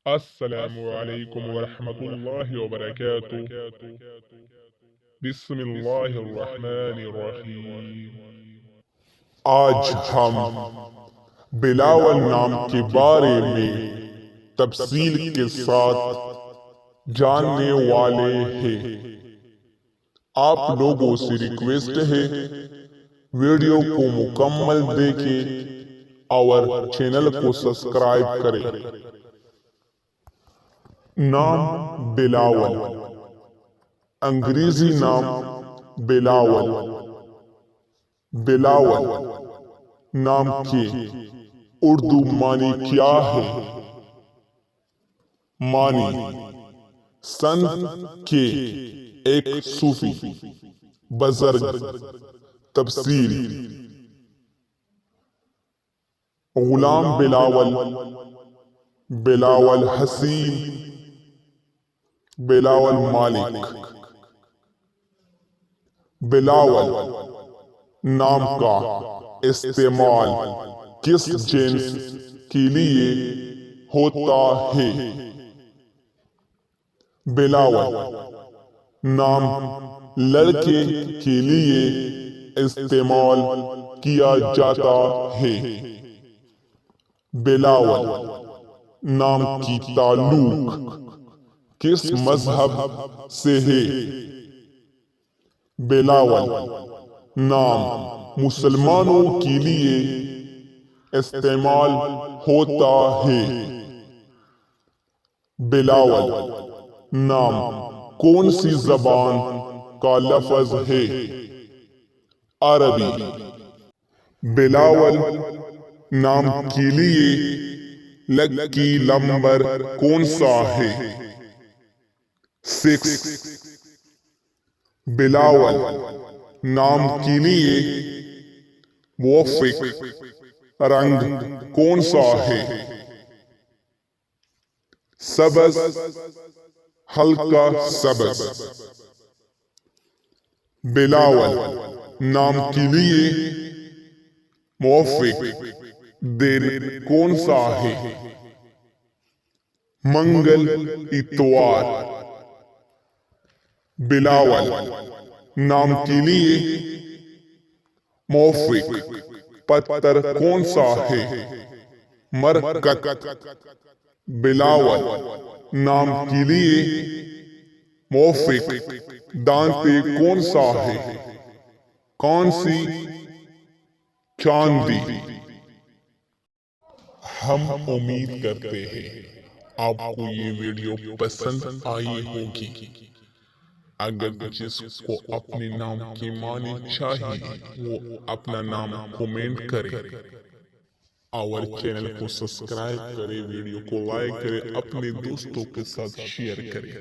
السلام علیکم ورحمۃ اللہ وبرکاتہ۔ بسم اللہ الرحمن الرحیم۔ آج ہم بلاول نام کے بارے میں تفصیل کے ساتھ جاننے والے ہیں۔ آپ لوگوں سے ریکویسٹ ہے ویڈیو کو مکمل دیکھیں اور چینل کو سبسکرائب کریں۔ نام بلاول، انگریزی نام بلاول۔ بلاول نام کے اردو معنی کیا ہے؟ معنی: سنت کے ایک صوفی بزرگ۔ تفسیر: غلام بلاول، بلاول حسین، بلاول مالک۔ بلاول نام کا استعمال کس جنس کے لیے ہوتا ہے؟ بلاول نام لڑکے کے لیے استعمال کیا جاتا ہے۔ بلاول نام کی تعلق کس مذہب سے ہے؟ بلاول نام مسلمانوں کے لیے استعمال ہوتا ہے۔ بلاول نام کون سی زبان کا لفظ ہے؟ عربی۔ بلاول نام کے لیے لکی نمبر کون سا ہے؟ 6۔ بلاول نام کے لیے موافق رنگ کون سا ہے؟ سبز، ہلکا سبز۔ بلاول نام کے لیے موافق دن کون سا ہے؟ منگل، اتوار۔ بلاول نام کے لیے موافق پتر کون سا ہے؟ مرکت۔ بلاول نام کے لیے موافق دانتے کون سا ہے؟ کونسی، چاندی۔ ہم امید کرتے ہیں آپ کو یہ ویڈیو پسند آئی ہوگی۔ اگر جس کو اپنے نام کی معنی چاہیے وہ اپنا نام کومنٹ کرے اور چینل کو سبسکرائب کرے، ویڈیو کو لائک کرے، اپنے دوستوں کے ساتھ شیئر کرے۔